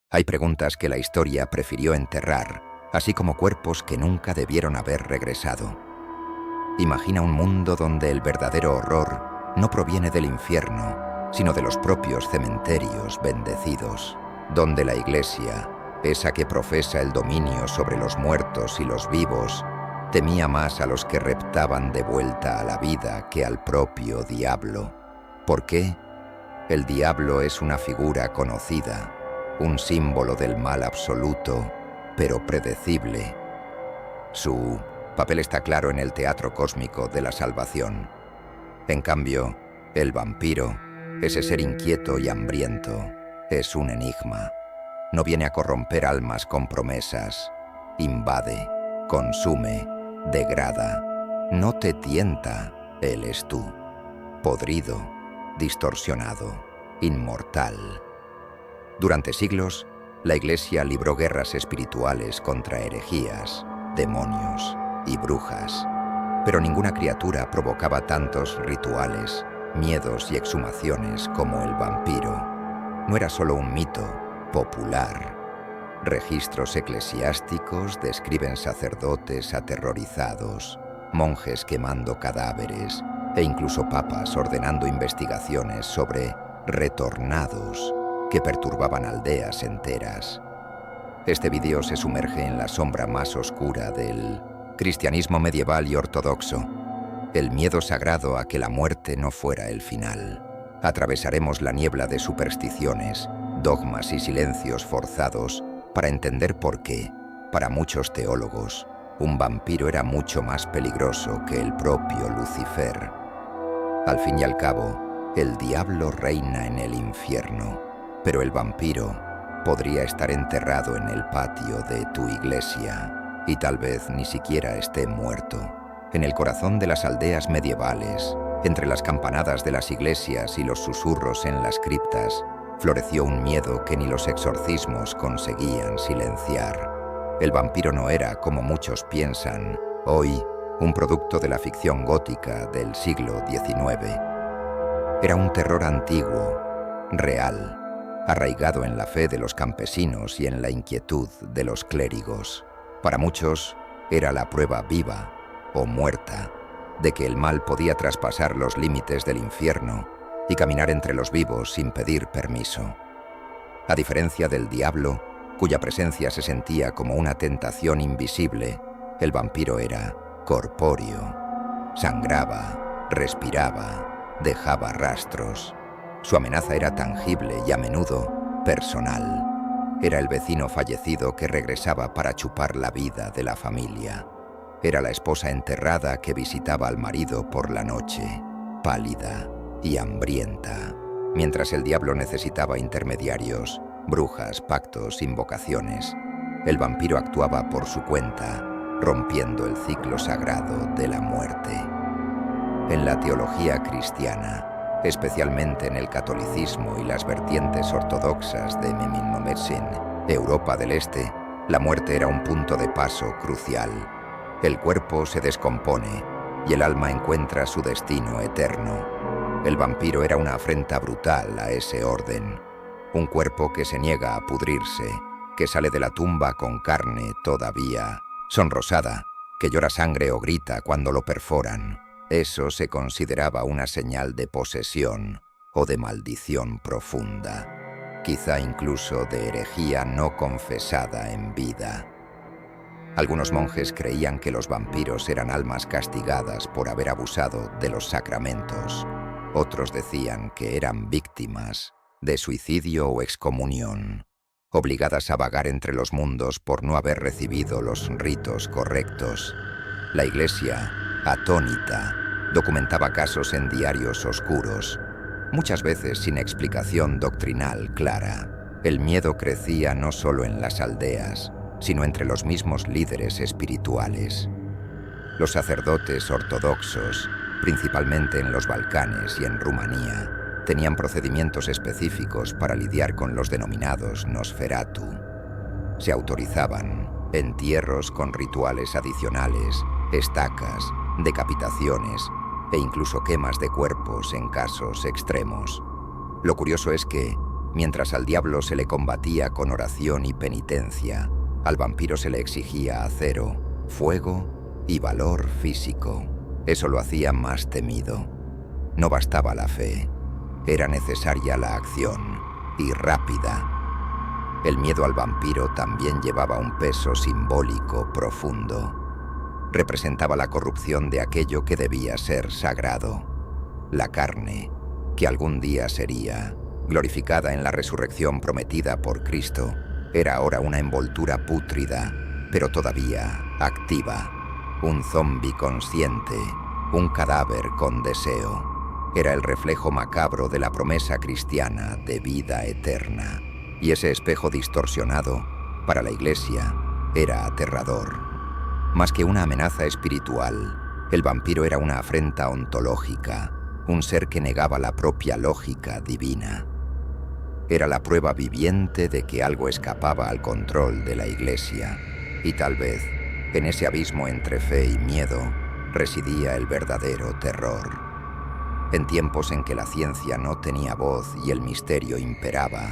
Hay preguntas que la historia prefirió enterrar, así como cuerpos que nunca debieron haber regresado. Imagina un mundo donde el verdadero horror no proviene del infierno, sino de los propios cementerios bendecidos, donde la Iglesia, esa que profesa el dominio sobre los muertos y los vivos, temía más a los que reptaban de vuelta a la vida que al propio diablo. ¿Por qué? El diablo es una figura conocida, un símbolo del mal absoluto, pero predecible. Su papel está claro en el teatro cósmico de la salvación. En cambio, el vampiro, ese ser inquieto y hambriento, es un enigma. No viene a corromper almas con promesas. Invade, consume, degrada. No te tienta, él es tú. Podrido, distorsionado, inmortal. Durante siglos, la Iglesia libró guerras espirituales contra herejías, demonios y brujas, pero ninguna criatura provocaba tantos rituales, miedos y exhumaciones como el vampiro. No era solo un mito popular. Registros eclesiásticos describen sacerdotes aterrorizados, monjes quemando cadáveres e incluso papas ordenando investigaciones sobre retornados que perturbaban aldeas enteras. Este vídeo se sumerge en la sombra más oscura del cristianismo medieval y ortodoxo, el miedo sagrado a que la muerte no fuera el final. Atravesaremos la niebla de supersticiones, dogmas y silencios forzados para entender por qué, para muchos teólogos, un vampiro era mucho más peligroso que el propio Lucifer. Al fin y al cabo, el diablo reina en el infierno, pero el vampiro podría estar enterrado en el patio de tu iglesia y tal vez ni siquiera esté muerto. En el corazón de las aldeas medievales, entre las campanadas de las iglesias y los susurros en las criptas, floreció un miedo que ni los exorcismos conseguían silenciar. El vampiro no era, como muchos piensan, hoy un producto de la ficción gótica del siglo XIX. Era un terror antiguo, real, arraigado en la fe de los campesinos y en la inquietud de los clérigos. Para muchos, era la prueba viva o muerta de que el mal podía traspasar los límites del infierno y caminar entre los vivos sin pedir permiso. A diferencia del diablo, cuya presencia se sentía como una tentación invisible, el vampiro era corpóreo. Sangraba, respiraba, dejaba rastros. Su amenaza era tangible y a menudo personal. Era el vecino fallecido que regresaba para chupar la vida de la familia. Era la esposa enterrada que visitaba al marido por la noche, pálida y hambrienta, mientras el diablo necesitaba intermediarios, brujas, pactos, invocaciones. El vampiro actuaba por su cuenta, rompiendo el ciclo sagrado de la muerte. En la teología cristiana, especialmente en el catolicismo y las vertientes ortodoxas de Meminomecin, Europa del Este, la muerte era un punto de paso crucial. El cuerpo se descompone y el alma encuentra su destino eterno. El vampiro era una afrenta brutal a ese orden. Un cuerpo que se niega a pudrirse, que sale de la tumba con carne todavía sonrosada, que llora sangre o grita cuando lo perforan. Eso se consideraba una señal de posesión o de maldición profunda, quizá incluso de herejía no confesada en vida. Algunos monjes creían que los vampiros eran almas castigadas por haber abusado de los sacramentos. Otros decían que eran víctimas de suicidio o excomunión, obligadas a vagar entre los mundos por no haber recibido los ritos correctos. La Iglesia, atónita, documentaba casos en diarios oscuros, muchas veces sin explicación doctrinal clara. El miedo crecía no solo en las aldeas, sino entre los mismos líderes espirituales. Los sacerdotes ortodoxos, principalmente en los Balcanes y en Rumanía, tenían procedimientos específicos para lidiar con los denominados Nosferatu. Se autorizaban entierros con rituales adicionales, estacas, decapitaciones e incluso quemas de cuerpos en casos extremos. Lo curioso es que, Mientras al diablo se le combatía con oración y penitencia, al vampiro se le exigía acero, fuego y valor físico. Eso lo hacía más temido. No bastaba la fe, era necesaria la acción, y rápida. El miedo al vampiro también llevaba un peso simbólico profundo. Representaba la corrupción de aquello que debía ser sagrado. La carne, que algún día sería glorificada en la resurrección prometida por Cristo, era ahora una envoltura pútrida, pero todavía activa. Un zombi consciente, un cadáver con deseo. Era el reflejo macabro de la promesa cristiana de vida eterna. Y ese espejo distorsionado, para la Iglesia, era aterrador. Más que una amenaza espiritual, el vampiro era una afrenta ontológica, un ser que negaba la propia lógica divina. Era la prueba viviente de que algo escapaba al control de la Iglesia, y tal vez, en ese abismo entre fe y miedo, residía el verdadero terror. En tiempos en que la ciencia no tenía voz y el misterio imperaba,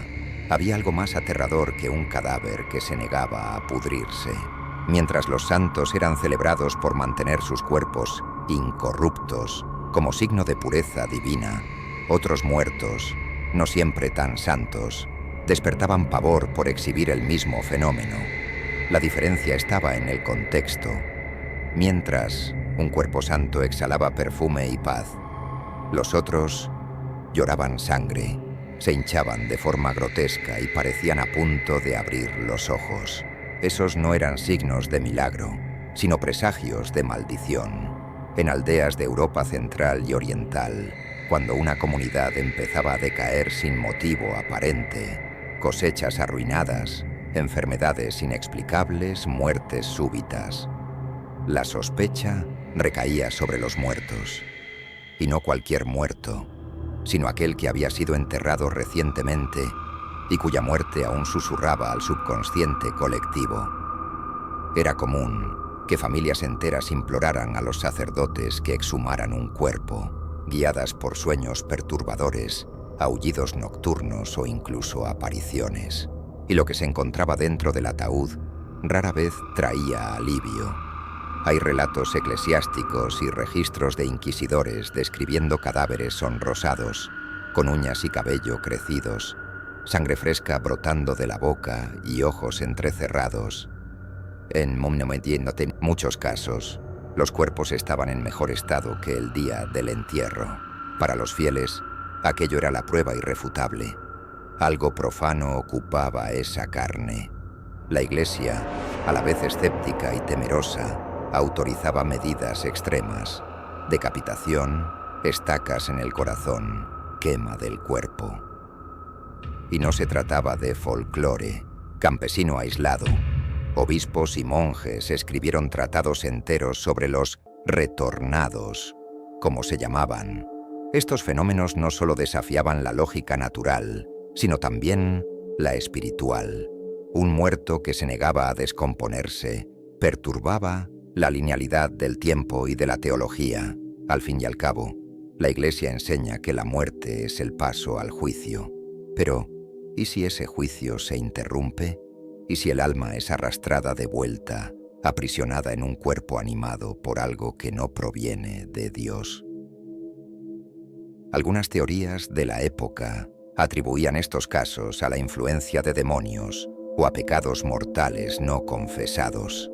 había algo más aterrador que un cadáver que se negaba a pudrirse. Mientras los santos eran celebrados por mantener sus cuerpos incorruptos, como signo de pureza divina, otros muertos, no siempre tan santos, despertaban pavor por exhibir el mismo fenómeno. La diferencia estaba en el contexto. Mientras un cuerpo santo exhalaba perfume y paz, los otros lloraban sangre, se hinchaban de forma grotesca y parecían a punto de abrir los ojos. Esos no eran signos de milagro, sino presagios de maldición. En aldeas de Europa Central y Oriental, cuando una comunidad empezaba a decaer sin motivo aparente, cosechas arruinadas, enfermedades inexplicables, muertes súbitas. La sospecha recaía sobre los muertos. Y no cualquier muerto, sino aquel que había sido enterrado recientemente y cuya muerte aún susurraba al subconsciente colectivo. Era común que familias enteras imploraran a los sacerdotes que exhumaran un cuerpo, guiadas por sueños perturbadores, aullidos nocturnos o incluso apariciones. Y lo que se encontraba dentro del ataúd rara vez traía alivio. Hay relatos eclesiásticos y registros de inquisidores describiendo cadáveres sonrosados, con uñas y cabello crecidos, sangre fresca brotando de la boca y ojos entrecerrados. En muchos casos, los cuerpos estaban en mejor estado que el día del entierro. Para los fieles, aquello era la prueba irrefutable. Algo profano ocupaba esa carne. La Iglesia, a la vez escéptica y temerosa, autorizaba medidas extremas: decapitación, estacas en el corazón, quema del cuerpo. Y no se trataba de folclore, campesino aislado. Obispos y monjes escribieron tratados enteros sobre los retornados, como se llamaban. Estos fenómenos no solo desafiaban la lógica natural, sino también la espiritual. Un muerto que se negaba a descomponerse perturbaba la linealidad del tiempo y de la teología. Al fin y al cabo, la Iglesia enseña que la muerte es el paso al juicio. Pero, ¿y si ese juicio se interrumpe? ¿Y si el alma es arrastrada de vuelta, aprisionada en un cuerpo animado por algo que no proviene de Dios? Algunas teorías de la época atribuían estos casos a la influencia de demonios o a pecados mortales no confesados.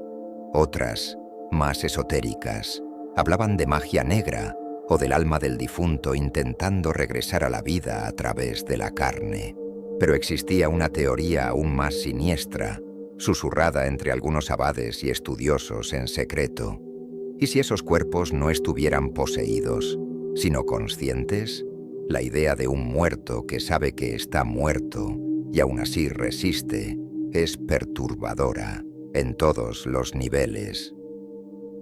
Otras, más esotéricas, hablaban de magia negra o del alma del difunto intentando regresar a la vida a través de la carne. Pero existía una teoría aún más siniestra, susurrada entre algunos abades y estudiosos en secreto. ¿Y si esos cuerpos no estuvieran poseídos, sino conscientes? La idea de un muerto que sabe que está muerto y aún así resiste es perturbadora en todos los niveles.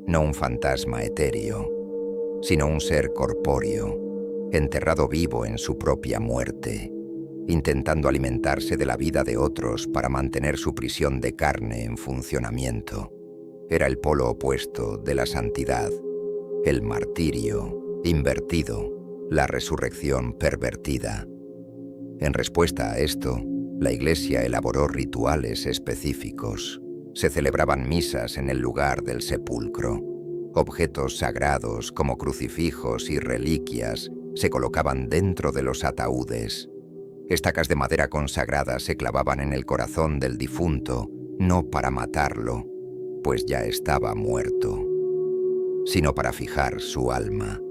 No un fantasma etéreo, sino un ser corpóreo, enterrado vivo en su propia muerte, intentando alimentarse de la vida de otros para mantener su prisión de carne en funcionamiento. Era el polo opuesto de la santidad, el martirio invertido, la resurrección pervertida. En respuesta a esto, la Iglesia elaboró rituales específicos. Se celebraban misas en el lugar del sepulcro. Objetos sagrados como crucifijos y reliquias se colocaban dentro de los ataúdes. Estacas de madera consagrada se clavaban en el corazón del difunto, no para matarlo, pues ya estaba muerto, sino para fijar su alma.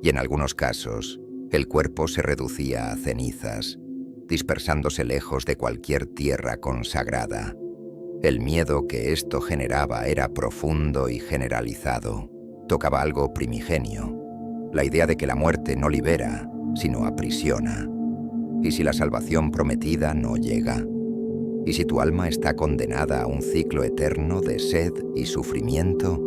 Y en algunos casos, el cuerpo se reducía a cenizas, dispersándose lejos de cualquier tierra consagrada. El miedo que esto generaba era profundo y generalizado. Tocaba algo primigenio, la idea de que la muerte no libera, sino aprisiona. ¿Y si la salvación prometida no llega? ¿Y si tu alma está condenada a un ciclo eterno de sed y sufrimiento?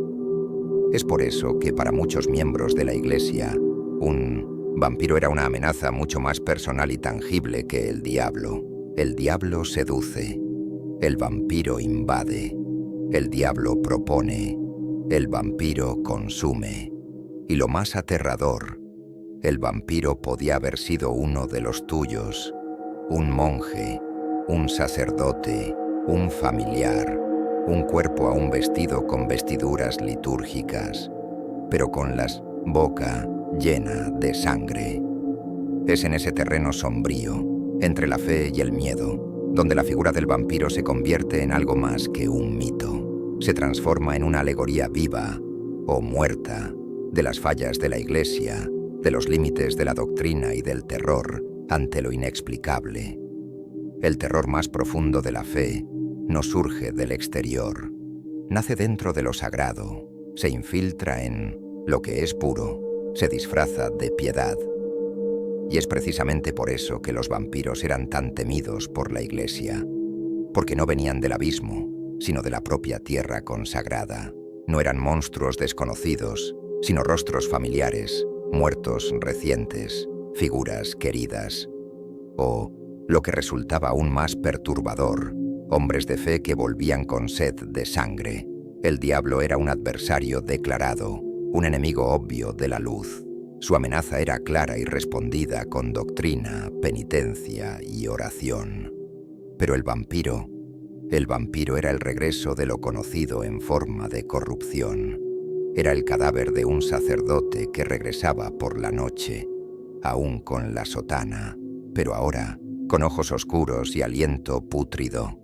Es por eso que para muchos miembros de la Iglesia, un vampiro era una amenaza mucho más personal y tangible que el diablo. El diablo seduce, el vampiro invade, el diablo propone, el vampiro consume. Y lo más aterrador, el vampiro podía haber sido uno de los tuyos, un monje, un sacerdote, un familiar, un cuerpo aún vestido con vestiduras litúrgicas, pero con la boca llena de sangre. Es en ese terreno sombrío, entre la fe y el miedo, donde la figura del vampiro se convierte en algo más que un mito. Se transforma en una alegoría viva o muerta de las fallas de la Iglesia, de los límites de la doctrina y del terror ante lo inexplicable. El terror más profundo de la fe no surge del exterior, nace dentro de lo sagrado, se infiltra en lo que es puro, se disfraza de piedad. Y es precisamente por eso que los vampiros eran tan temidos por la Iglesia, porque no venían del abismo, sino de la propia tierra consagrada. No eran monstruos desconocidos, sino rostros familiares, muertos recientes, figuras queridas. O, lo que resultaba aún más perturbador, hombres de fe que volvían con sed de sangre. El diablo era un adversario declarado, un enemigo obvio de la luz. Su amenaza era clara y respondida con doctrina, penitencia y oración. Pero el vampiro era el regreso de lo conocido en forma de corrupción. Era el cadáver de un sacerdote que regresaba por la noche, aún con la sotana, pero ahora con ojos oscuros y aliento pútrido.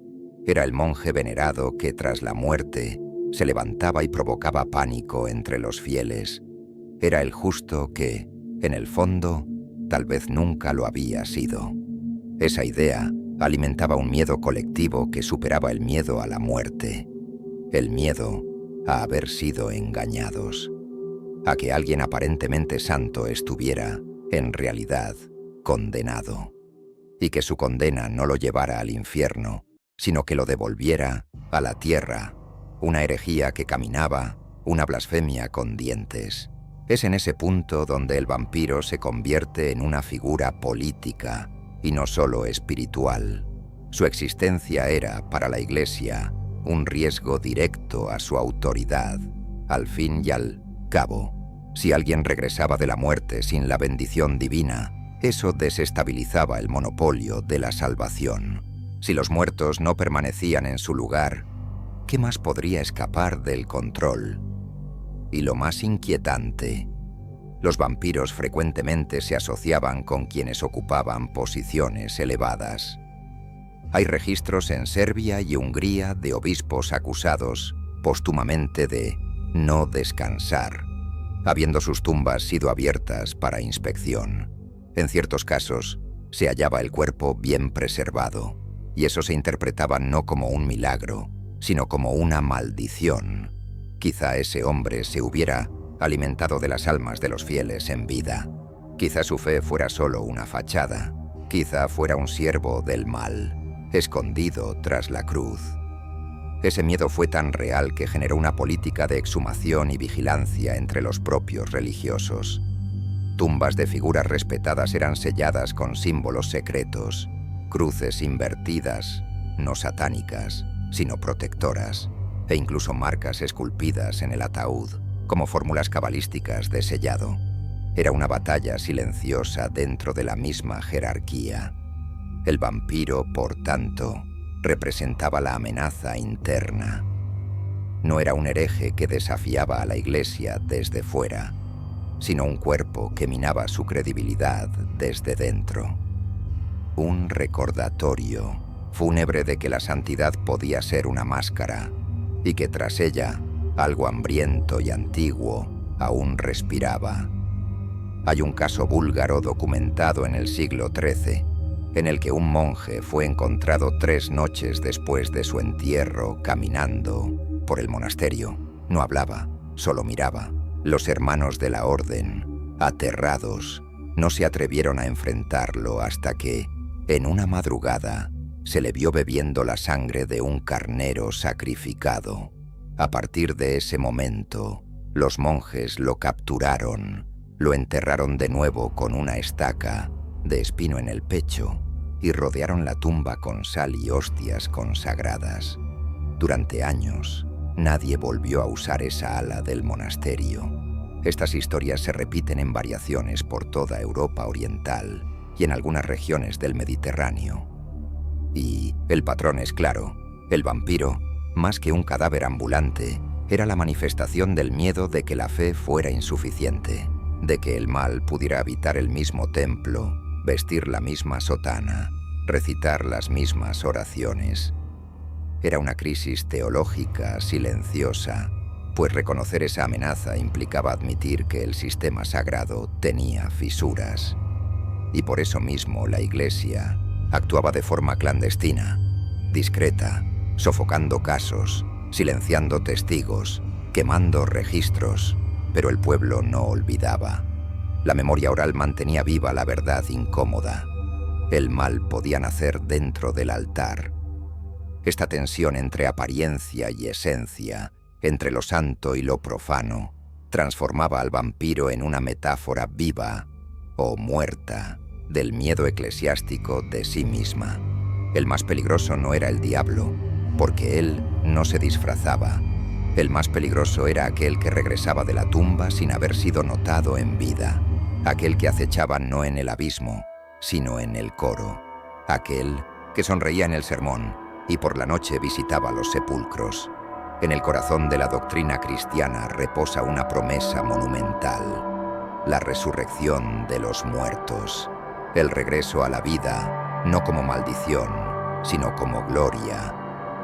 Era el monje venerado que tras la muerte se levantaba y provocaba pánico entre los fieles. Era el justo que, en el fondo, tal vez nunca lo había sido. Esa idea alimentaba un miedo colectivo que superaba el miedo a la muerte, el miedo a haber sido engañados, a que alguien aparentemente santo estuviera, en realidad, condenado, y que su condena no lo llevara al infierno, sino que lo devolviera a la tierra, una herejía que caminaba, una blasfemia con dientes. Es en ese punto donde el vampiro se convierte en una figura política y no solo espiritual. Su existencia era, para la Iglesia, un riesgo directo a su autoridad. Al fin y al cabo, si alguien regresaba de la muerte sin la bendición divina, eso desestabilizaba el monopolio de la salvación. Si los muertos no permanecían en su lugar, ¿qué más podría escapar del control? Y lo más inquietante, los vampiros frecuentemente se asociaban con quienes ocupaban posiciones elevadas. Hay registros en Serbia y Hungría de obispos acusados póstumamente de no descansar, habiendo sus tumbas sido abiertas para inspección. En ciertos casos, se hallaba el cuerpo bien preservado, y eso se interpretaba no como un milagro, sino como una maldición. Quizá ese hombre se hubiera alimentado de las almas de los fieles en vida. Quizá su fe fuera solo una fachada. Quizá fuera un siervo del mal, escondido tras la cruz. Ese miedo fue tan real que generó una política de exhumación y vigilancia entre los propios religiosos. Tumbas de figuras respetadas eran selladas con símbolos secretos, cruces invertidas, no satánicas, sino protectoras, e incluso marcas esculpidas en el ataúd, como fórmulas cabalísticas de sellado. Era una batalla silenciosa dentro de la misma jerarquía. El vampiro, por tanto, representaba la amenaza interna. No era un hereje que desafiaba a la Iglesia desde fuera, sino un cuerpo que minaba su credibilidad desde dentro. Un recordatorio fúnebre de que la santidad podía ser una máscara y que tras ella algo hambriento y antiguo aún respiraba. Hay un caso búlgaro documentado en el siglo XIII, en el que un monje fue encontrado 3 noches después de su entierro caminando por el monasterio. No hablaba, solo miraba. Los hermanos de la orden, aterrados, no se atrevieron a enfrentarlo hasta que, en una madrugada, se le vio bebiendo la sangre de un carnero sacrificado. A partir de ese momento, los monjes lo capturaron, lo enterraron de nuevo con una estaca de espino en el pecho y rodearon la tumba con sal y hostias consagradas. Durante años, nadie volvió a usar esa ala del monasterio. Estas historias se repiten en variaciones por toda Europa Oriental y en algunas regiones del Mediterráneo. Y el patrón es claro: el vampiro, más que un cadáver ambulante, era la manifestación del miedo de que la fe fuera insuficiente, de que el mal pudiera habitar el mismo templo, vestir la misma sotana, recitar las mismas oraciones. Era una crisis teológica silenciosa, pues reconocer esa amenaza implicaba admitir que el sistema sagrado tenía fisuras. Y por eso mismo la Iglesia actuaba de forma clandestina, discreta, sofocando casos, silenciando testigos, quemando registros, pero el pueblo no olvidaba. La memoria oral mantenía viva la verdad incómoda. El mal podía nacer dentro del altar. Esta tensión entre apariencia y esencia, entre lo santo y lo profano, transformaba al vampiro en una metáfora viva o muerta del miedo eclesiástico de sí misma. El más peligroso no era el diablo, porque él no se disfrazaba. El más peligroso era aquel que regresaba de la tumba sin haber sido notado en vida, aquel que acechaba no en el abismo, sino en el coro, aquel que sonreía en el sermón y por la noche visitaba los sepulcros. En el corazón de la doctrina cristiana reposa una promesa monumental: la resurrección de los muertos, el regreso a la vida, no como maldición, sino como gloria.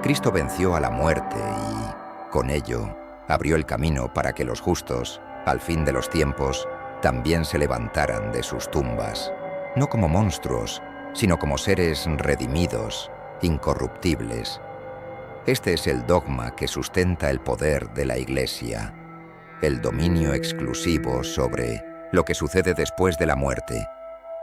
Cristo venció a la muerte y, con ello, abrió el camino para que los justos, al fin de los tiempos, también se levantaran de sus tumbas, no como monstruos, sino como seres redimidos, incorruptibles. Este es el dogma que sustenta el poder de la Iglesia, el dominio exclusivo sobre lo que sucede después de la muerte.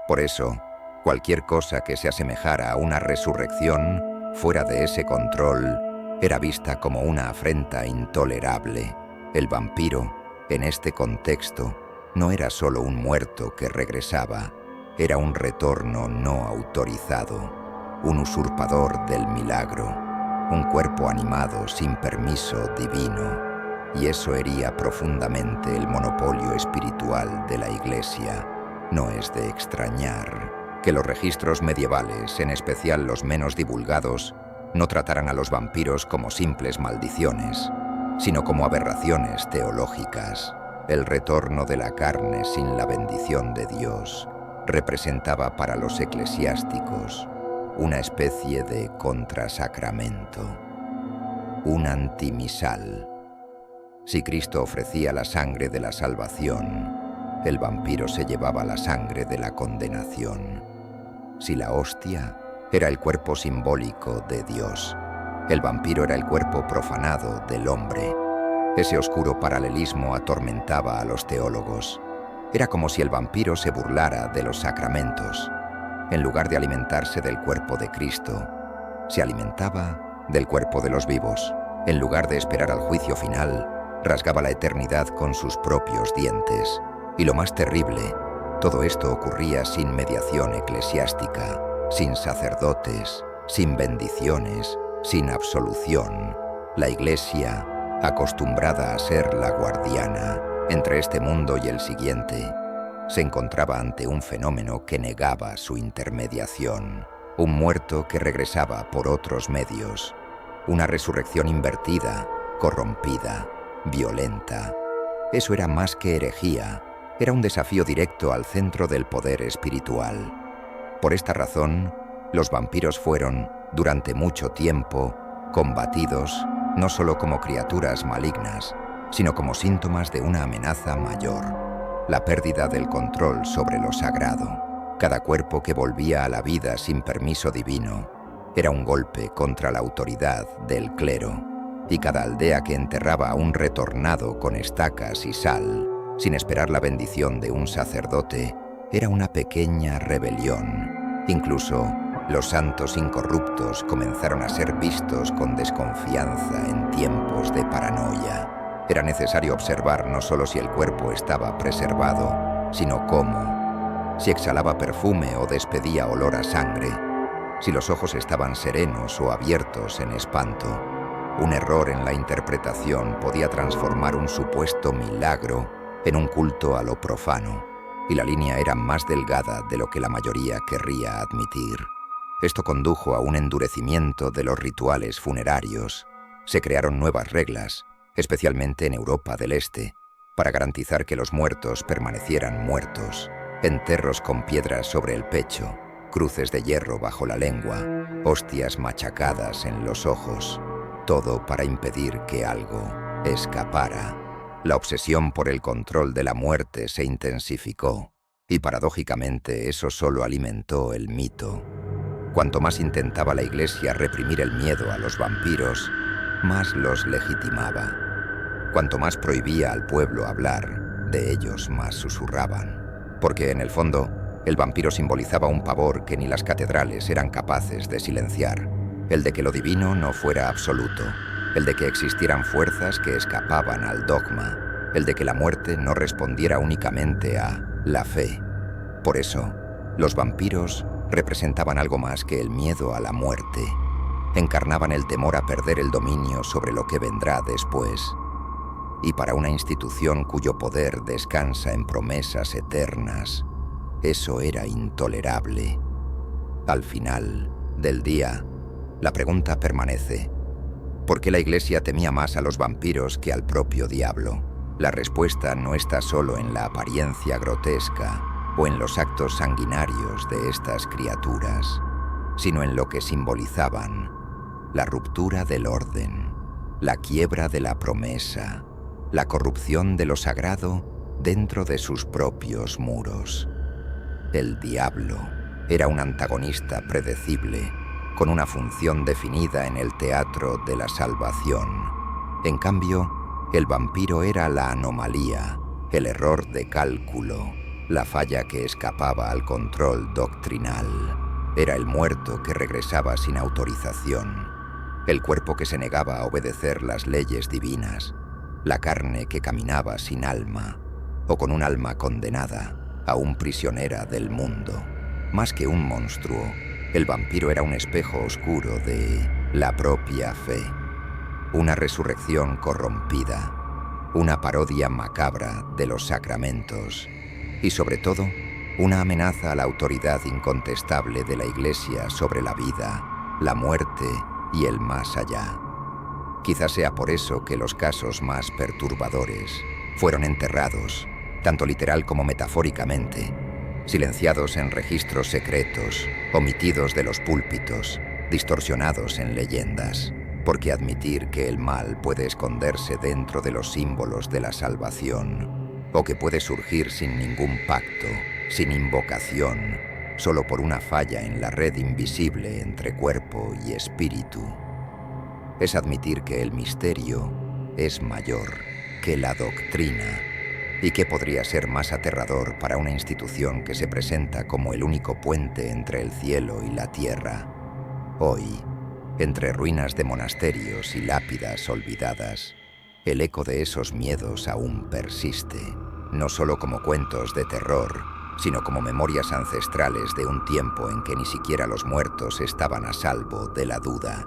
Por eso, cualquier cosa que se asemejara a una resurrección fuera de ese control era vista como una afrenta intolerable. El vampiro, en este contexto, no era solo un muerto que regresaba, era un retorno no autorizado, un usurpador del milagro, un cuerpo animado sin permiso divino, y eso hería profundamente el monopolio espiritual de la Iglesia. No es de extrañar que los registros medievales, en especial los menos divulgados, no trataran a los vampiros como simples maldiciones, sino como aberraciones teológicas. El retorno de la carne sin la bendición de Dios representaba para los eclesiásticos una especie de contrasacramento, un antimisal. Si Cristo ofrecía la sangre de la salvación, el vampiro se llevaba la sangre de la condenación. Si la hostia era el cuerpo simbólico de Dios, el vampiro era el cuerpo profanado del hombre. Ese oscuro paralelismo atormentaba a los teólogos. Era como si el vampiro se burlara de los sacramentos. En lugar de alimentarse del cuerpo de Cristo, se alimentaba del cuerpo de los vivos. En lugar de esperar al juicio final, rasgaba la eternidad con sus propios dientes. Y lo más terrible, todo esto ocurría sin mediación eclesiástica, sin sacerdotes, sin bendiciones, sin absolución. La Iglesia, acostumbrada a ser la guardiana entre este mundo y el siguiente, se encontraba ante un fenómeno que negaba su intermediación. Un muerto que regresaba por otros medios. Una resurrección invertida, corrompida, violenta. Eso era más que herejía. Era un desafío directo al centro del poder espiritual. Por esta razón, los vampiros fueron, durante mucho tiempo, combatidos no solo como criaturas malignas, sino como síntomas de una amenaza mayor, la pérdida del control sobre lo sagrado. Cada cuerpo que volvía a la vida sin permiso divino era un golpe contra la autoridad del clero, y cada aldea que enterraba a un retornado con estacas y sal, sin esperar la bendición de un sacerdote, era una pequeña rebelión. Incluso los santos incorruptos comenzaron a ser vistos con desconfianza en tiempos de paranoia. Era necesario observar no solo si el cuerpo estaba preservado, sino cómo, si exhalaba perfume o despedía olor a sangre, si los ojos estaban serenos o abiertos en espanto. Un error en la interpretación podía transformar un supuesto milagro en un culto a lo profano, y la línea era más delgada de lo que la mayoría querría admitir. Esto condujo a un endurecimiento de los rituales funerarios. Se crearon nuevas reglas, especialmente en Europa del Este, para garantizar que los muertos permanecieran muertos. Enterros con piedras sobre el pecho, cruces de hierro bajo la lengua, hostias machacadas en los ojos, todo para impedir que algo escapara. La obsesión por el control de la muerte se intensificó, y paradójicamente eso solo alimentó el mito. Cuanto más intentaba la Iglesia reprimir el miedo a los vampiros, más los legitimaba. Cuanto más prohibía al pueblo hablar, de ellos más susurraban. Porque en el fondo, el vampiro simbolizaba un pavor que ni las catedrales eran capaces de silenciar. El de que lo divino no fuera absoluto. El de que existieran fuerzas que escapaban al dogma. El de que la muerte no respondiera únicamente a la fe. Por eso, los vampiros representaban algo más que el miedo a la muerte. Encarnaban el temor a perder el dominio sobre lo que vendrá después. Y para una institución cuyo poder descansa en promesas eternas, eso era intolerable. Al final del día, la pregunta permanece: ¿por qué la Iglesia temía más a los vampiros que al propio diablo? La respuesta no está solo en la apariencia grotesca o en los actos sanguinarios de estas criaturas, sino en lo que simbolizaban: la ruptura del orden, la quiebra de la promesa, la corrupción de lo sagrado dentro de sus propios muros. El diablo era un antagonista predecible, con una función definida en el teatro de la salvación. En cambio, el vampiro era la anomalía, el error de cálculo, la falla que escapaba al control doctrinal. Era el muerto que regresaba sin autorización, el cuerpo que se negaba a obedecer las leyes divinas, la carne que caminaba sin alma, o con un alma condenada, aún prisionera del mundo. Más que un monstruo, el vampiro era un espejo oscuro de la propia fe, una resurrección corrompida, una parodia macabra de los sacramentos y, sobre todo, una amenaza a la autoridad incontestable de la Iglesia sobre la vida, la muerte y el más allá. Quizás sea por eso que los casos más perturbadores fueron enterrados, tanto literal como metafóricamente, silenciados en registros secretos, omitidos de los púlpitos, distorsionados en leyendas, porque admitir que el mal puede esconderse dentro de los símbolos de la salvación, o que puede surgir sin ningún pacto, sin invocación, solo por una falla en la red invisible entre cuerpo y espíritu, es admitir que el misterio es mayor que la doctrina, y que podría ser más aterrador para una institución que se presenta como el único puente entre el cielo y la tierra. Hoy, entre ruinas de monasterios y lápidas olvidadas, el eco de esos miedos aún persiste, no solo como cuentos de terror, sino como memorias ancestrales de un tiempo en que ni siquiera los muertos estaban a salvo de la duda.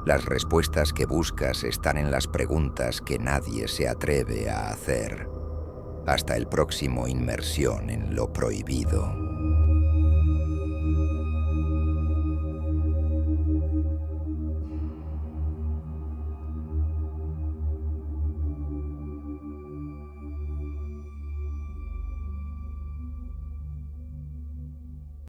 Las respuestas que buscas están en las preguntas que nadie se atreve a hacer. Hasta el próximo Inmersión en lo Prohibido.